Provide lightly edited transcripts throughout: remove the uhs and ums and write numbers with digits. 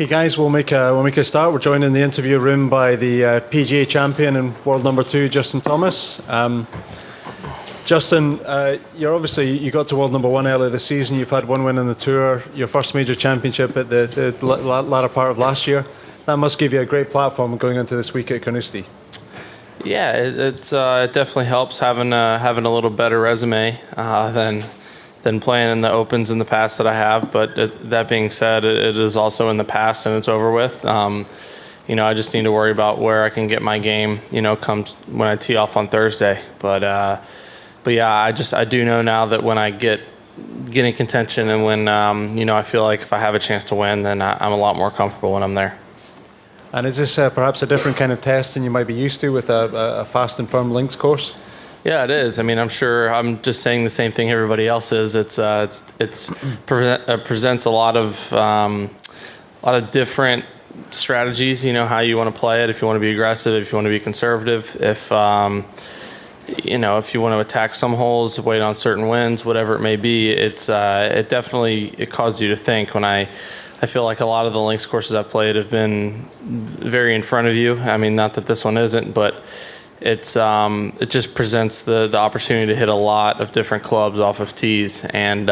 Okay, guys, we'll make a start. We're joined in the interview room by the PGA champion and world number 2, Justin Thomas. Justin, you got to world number 1 earlier this season. You've had one win on the tour, your first major championship at the latter part of last year. That must give you a great platform going into this week at Carnoustie. Yeah, it definitely helps having a little better resume than playing in the Opens in the past that I have. But that being said, it is also in the past and it's over with. I just need to worry about where I can get my game, comes when I tee off on Thursday. But yeah, I do know now that when I get in contention and when, I feel like if I have a chance to win, then I'm a lot more comfortable when I'm there. And is this perhaps a different kind of test than you might be used to with a fast and firm links course? Yeah, it is. I mean, I'm sure I'm just saying the same thing everybody else is. It presents a lot of different strategies. How you want to play it. If you want to be aggressive, if you want to be conservative, if you want to attack some holes, wait on certain winds, whatever it may be. It definitely causes you to think. When I feel like a lot of the links courses I've played have been very in front of you. I mean, not that this one isn't, but it just presents the opportunity to hit a lot of different clubs off of tees and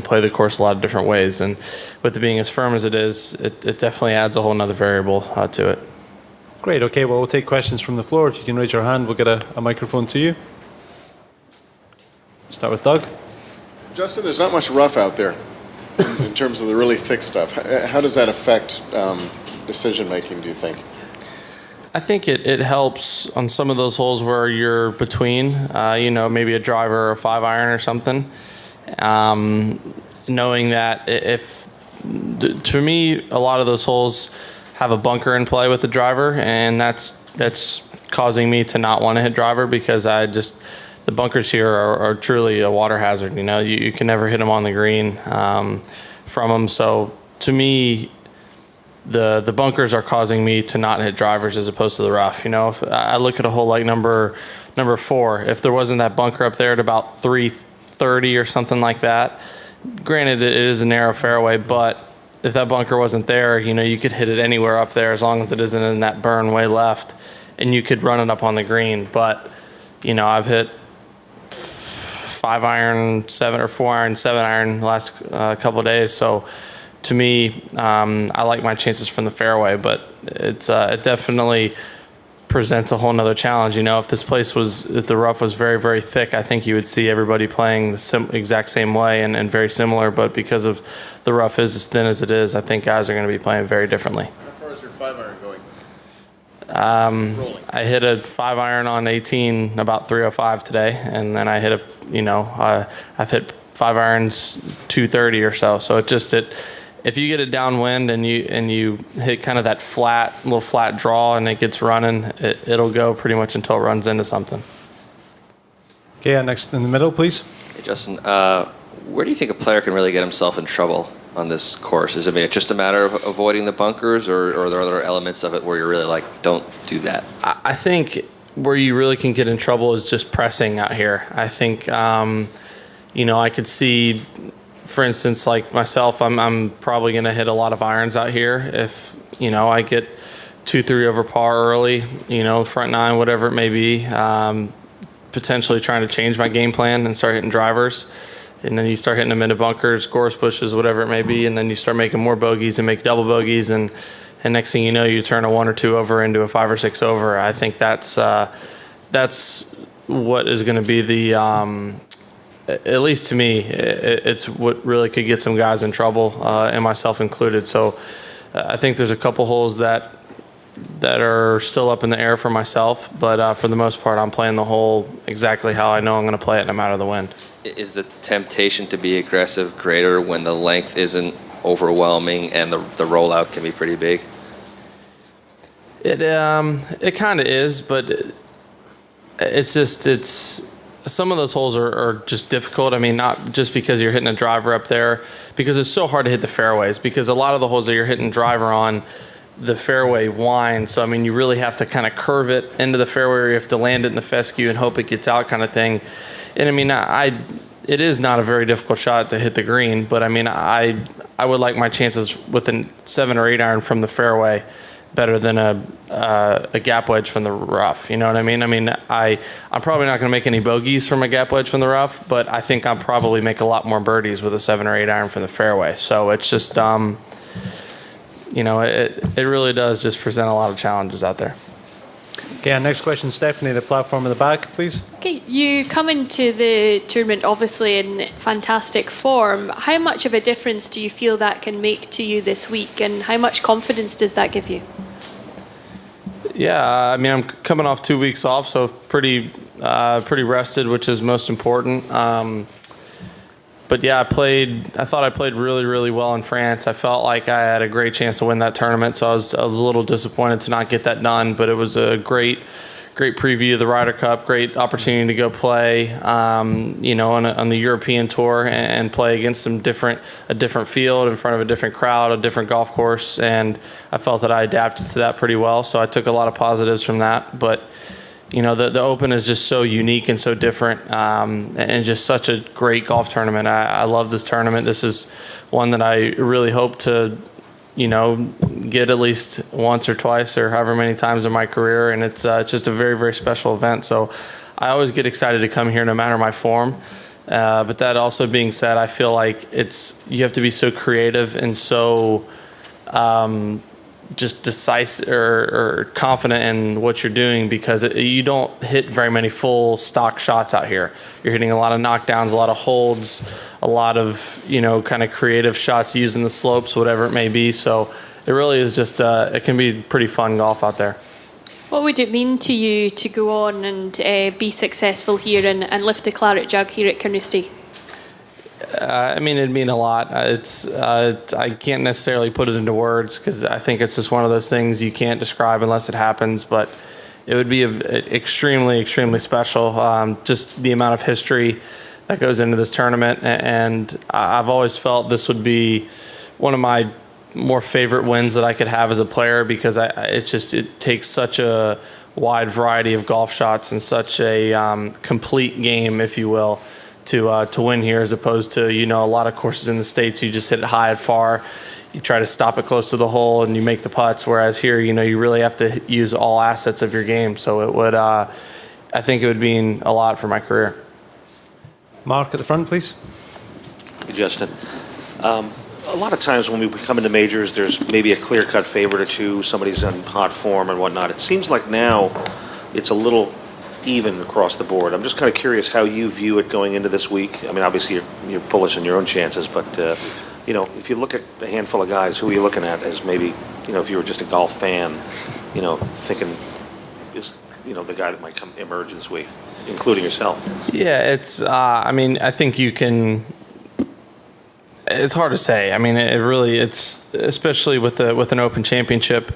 play the course a lot of different ways. And with it being as firm as it is, it definitely adds a whole nother variable to it. Great. Okay, well, we'll take questions from the floor. If you can raise your hand, we'll get a microphone to you. Start with Doug. Justin, there's not much rough out there in terms of the really thick stuff. How does that affect decision making, do you think? I think it helps on some of those holes where you're between, maybe a driver or a 5-iron or something. Knowing that to me, a lot of those holes have a bunker in play with the driver, and that's causing me to not want to hit driver because the bunkers here are truly a water hazard. You can never hit them on the green from them. So to me, the bunkers are causing me to not hit drivers as opposed to the rough. If I look at a hole like number 4, if there wasn't that bunker up there at about 330 or something like that, granted it is a narrow fairway, but if that bunker wasn't there, you could hit it anywhere up there as long as it isn't in that burn way left, and you could run it up on the green. But I've hit 5-iron, 7 or 4-iron, 7-iron the last couple of days, so. To me, I like my chances from the fairway, but it definitely presents a whole nother challenge. If the rough was very, very thick, I think you would see everybody playing the exact same way and very similar. But because of the rough is as thin as it is, I think guys are going to be playing very differently. How far is your 5-iron going? I hit a 5-iron on 18 about 305 today, and then I hit I've hit 5-irons 230 or so. So if you get it downwind and you hit kind of that little flat draw and it gets running, it'll go pretty much until it runs into something. Okay, next in the middle, please. Hey, Justin, where do you think a player can really get himself in trouble on this course? Is it just a matter of avoiding the bunkers, or are there other elements of it where you're really like, don't do that? I think where you really can get in trouble is just pressing out here. I think, I could see, for instance, like myself, I'm probably going to hit a lot of irons out here. If, I get 2-3 over par early, front 9, whatever it may be, potentially trying to change my game plan and start hitting drivers. And then you start hitting them into bunkers, course pushes, whatever it may be, and then you start making more bogeys and make double bogeys, and next thing you know, you turn a 1 or 2 over into a 5 or 6 over. I think that's what is going to be the at least to me, it's what really could get some guys in trouble, and myself included. So I think there's a couple holes that are still up in the air for myself, but for the most part, I'm playing the hole exactly how I know I'm going to play it no matter the wind. Is the temptation to be aggressive greater when the length isn't overwhelming and the rollout can be pretty big? It kind of is, but it's some of those holes are just difficult. I mean, not just because you're hitting a driver up there, because it's so hard to hit the fairways, because a lot of the holes that you're hitting driver on, the fairway winds. So, I mean, you really have to kind of curve it into the fairway, or you have to land it in the fescue and hope it gets out kind of thing. And, I mean, it is not a very difficult shot to hit the green, but, I mean, I I would like my chances with a 7 or 8 iron from the fairway better than a gap wedge from the rough. You know what I mean? I mean, I'm probably not going to make any bogeys from a gap wedge from the rough, but I think I'll probably make a lot more birdies with a 7 or 8 iron from the fairway. So it's just, you know, it really does just present a lot of challenges out there. Okay, our next question, Stephanie, the platform in the back, please. Okay, you come into the tournament obviously in fantastic form. How much of a difference do you feel that can make to you this week, and how much confidence does that give you? Yeah, I mean, I'm coming off 2 weeks off, so pretty rested, which is most important. But yeah, I thought I played really, really well in France. I felt like I had a great chance to win that tournament, so I was a little disappointed to not get that done. But it was a great preview of the Ryder Cup, great opportunity to go play, you know, on the European tour and play against a different field in front of a different crowd, a different golf course, and I felt that I adapted to that pretty well. So I took a lot of positives from that, but. You know, the Open is just so unique and so different, and just such a great golf tournament. I love this tournament. This is one that I really hope to, you know, get at least once or twice or however many times in my career, and it's just a very, very special event. So I always get excited to come here no matter my form. But that also being said, I feel like you have to be so creative and so just decisive or confident in what you're doing, because you don't hit very many full stock shots out here. You're hitting a lot of knockdowns, a lot of holds, a lot of, you know, kind of creative shots using the slopes, whatever it may be. So it really is just, it can be pretty fun golf out there. What would it mean to you to go on and be successful here and lift the claret jug here at Carnoustie? I mean, it'd mean a lot. I can't necessarily put it into words because I think it's just one of those things you can't describe unless it happens. But it would be extremely, extremely special. Just the amount of history that goes into this tournament, and I've always felt this would be one of my more favorite wins that I could have as a player, because it takes such a wide variety of golf shots and such a complete game, if you will, to win here, as opposed to, you know, a lot of courses in the States, you just hit it high and far, you try to stop it close to the hole and you make the putts, whereas here, you know, you really have to use all assets of your game. So it would, I think it would mean a lot for my career. Mark at the front, please. Hey, Justin. A lot of times when we come into majors, there's maybe a clear-cut favorite or two, somebody's in hot form and whatnot. It seems like now it's a little even across the board. I'm just kind of curious how you view it going into this week. I mean, obviously you're bullish on your own chances, but you know, if you look at a handful of guys, who are you looking at as maybe, you know, if you were just a golf fan, you know, thinking is, you know, the guy that might emerge this week, including yourself? Yeah, it's. I mean, I think you can. It's hard to say. I mean, it's especially with an Open Championship.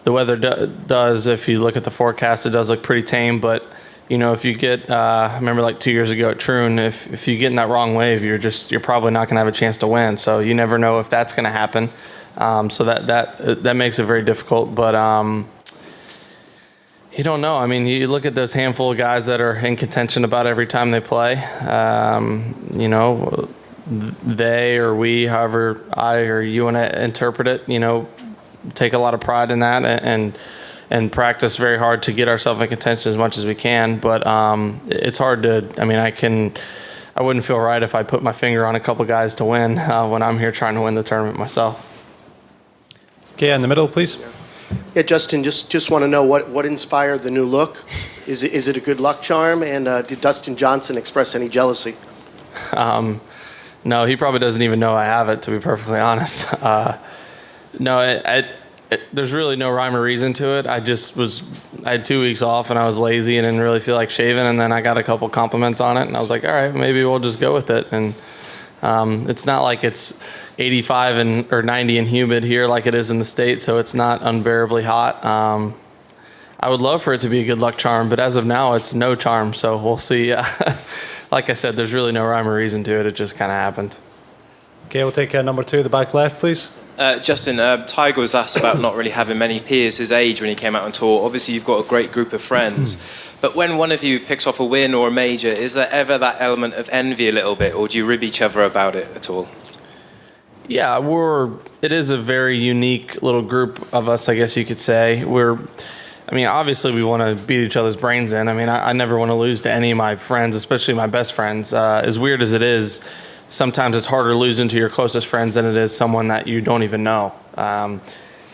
The weather does, if you look at the forecast, it does look pretty tame. But, you know, if you get, I remember like 2 years ago at Troon, if you get in that wrong wave, you're probably not going to have a chance to win. So you never know if that's going to happen. So that makes it very difficult. But you don't know. I mean, you look at those handful of guys that are in contention about every time they play. You know, they or we, however I or you want to interpret it, you know, take a lot of pride in that and practice very hard to get ourselves in contention as much as we can. But it's hard to, I mean, I wouldn't feel right if I put my finger on a couple guys to win when I'm here trying to win the tournament myself. Okay, in the middle, please. Yeah, Justin, just want to know what inspired the new look. Is it a good luck charm? And did Dustin Johnson express any jealousy? No, he probably doesn't even know I have it, to be perfectly honest. No, there's really no rhyme or reason to it. I had 2 weeks off and I was lazy and didn't really feel like shaving, and then I got a couple compliments on it and I was like, all right, maybe we'll just go with it. And it's not like it's 85 or 90 and humid here like it is in the States, so it's not unbearably hot. I would love for it to be a good luck charm, but as of now, it's no charm, so we'll see. Like I said, there's really no rhyme or reason to it. It just kind of happened. Okay, we'll take number 2, the back left, please. Justin, Tiger was asked about not really having many peers his age when he came out on tour. Obviously, you've got a great group of friends. But when one of you picks off a win or a major, is there ever that element of envy a little bit, or do you rib each other about it at all? Yeah, it is a very unique little group of us, I guess you could say. Obviously we want to beat each other's brains in. I never want to lose to any of my friends, especially my best friends. As weird as it is, sometimes it's harder losing to your closest friends than it is someone that you don't even know.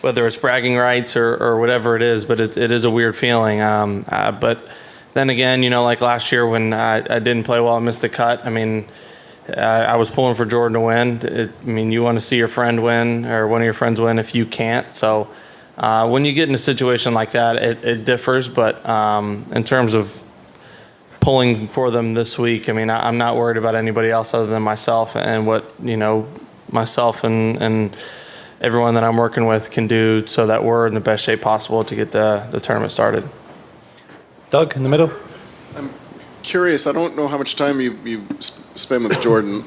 Whether it's bragging rights or whatever it is, but it is a weird feeling. But then again, like last year when I didn't play well, I missed the cut. I was pulling for Jordan to win. You want to see your friend win or one of your friends win if you can't. So when you get in a situation like that, it differs. But in terms of pulling for them this week, I'm not worried about anybody else other than myself and what, myself and everyone that I'm working with can do so that we're in the best shape possible to get the tournament started. Doug, in the middle. Curious, I don't know how much time you spend with Jordan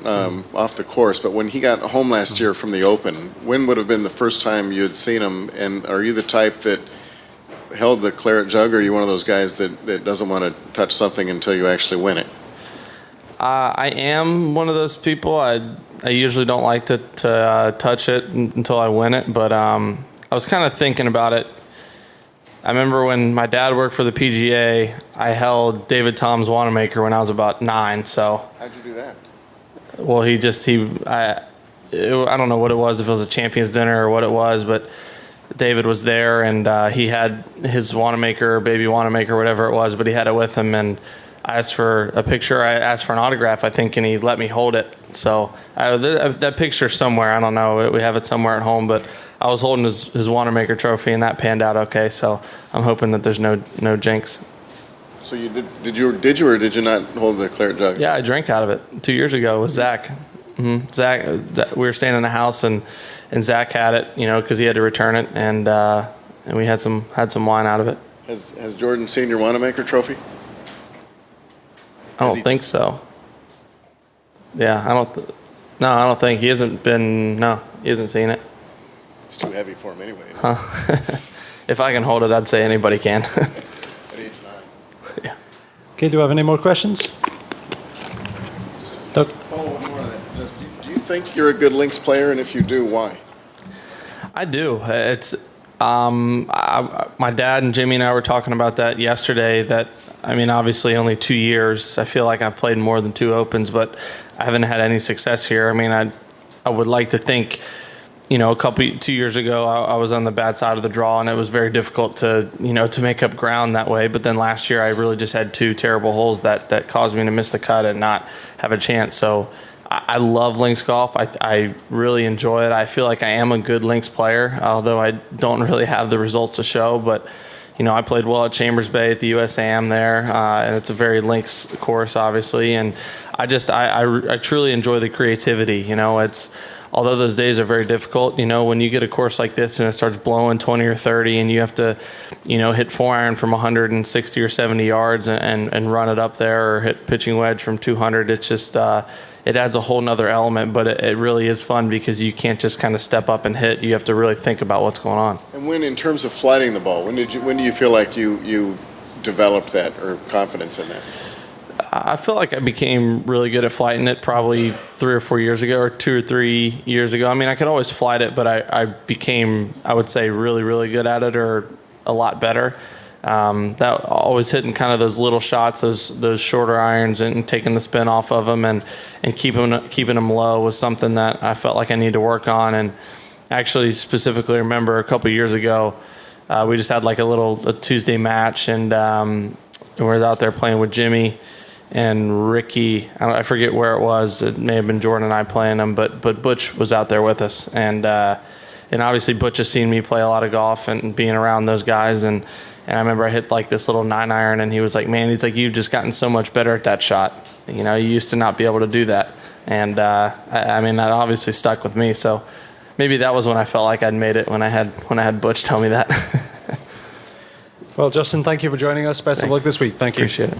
off the course, but when he got home last year from the Open, when would have been the first time you had seen him? And are you the type that held the claret jug, or are you one of those guys that doesn't want to touch something until you actually win it? I am one of those people. I usually don't like to touch it until I win it, but I was kind of thinking about it. I remember when my dad worked for the PGA, I held David Tom's Wanamaker when I was about 9. So How'd you do that? well, I don't know what it was, if it was a Champions Dinner or what it was, but David was there and he had his Wanamaker, baby Wanamaker, whatever it was, but he had it with him, and I asked for a picture. I asked for an autograph, I think, and he let me hold it. So that picture's somewhere. I don't know. We have it somewhere at home, but I was holding his Wanamaker trophy, and that panned out okay. So I'm hoping that there's no jinx. So you did you or did you not hold the claret jug? Yeah, I drank out of it 2 years ago with Zach. Zach, we were staying in the house, and Zach had it, because he had to return it, and we had some wine out of it. Has Jordan seen your Wanamaker trophy? I don't think so. Yeah, I don't think he hasn't been. No, he hasn't seen it. It's too heavy for him anyway. If I can hold it, I'd say anybody can. At age 9. Yeah. Okay, do we have any more questions? Doug? Follow up more on that. Do you think you're a good links player, and if you do, why? I do. It's my dad and Jimmy and I were talking about that yesterday. That obviously only 2 years. I feel like I've played more than 2 Opens, but I haven't had any success here. I would like to think, 2 years ago, I was on the bad side of the draw, and it was very difficult to make up ground that way. But then last year, I really just had 2 terrible holes that caused me to miss the cut and not have a chance. So I love links golf. I really enjoy it. I feel like I am a good links player, although I don't really have the results to show. But I played well at Chambers Bay at the USAM there, and it's a very links course, obviously. And I truly enjoy the creativity. Although those days are very difficult, when you get a course like this and it starts blowing 20 or 30 and you have to, hit 4-iron from 160 or 70 yards and run it up there, or hit pitching wedge from 200, it's just, it adds a whole nother element, but it really is fun because you can't just kind of step up and hit. You have to really think about what's going on. And when, in terms of flighting the ball, when do you feel like you developed that, or confidence in that? I feel like I became really good at flighting it probably 3 or 4 years ago, or 2 or 3 years ago. I could always flight it, but I became, I would say, really, really good at it, or a lot better. That always hitting kind of those little shots, those shorter irons, and taking the spin off of them and keeping them low was something that I felt like I needed to work on. And actually, specifically remember a couple of years ago, we just had like a Tuesday match, and we were out there playing with Jimmy and Ricky. I forget where it was. It may have been Jordan and I playing them, but Butch was out there with us, and obviously Butch has seen me play a lot of golf and being around those guys, and I remember I hit like this little 9-iron, and he was like, "Man," he's like, "You've just gotten so much better at that shot. You used to not be able to do that," and that obviously stuck with me. So maybe that was when I felt like I'd made it, when I had Butch tell me that. Well, Justin, thank you for joining us. Best of luck this week. Thank you. Appreciate it.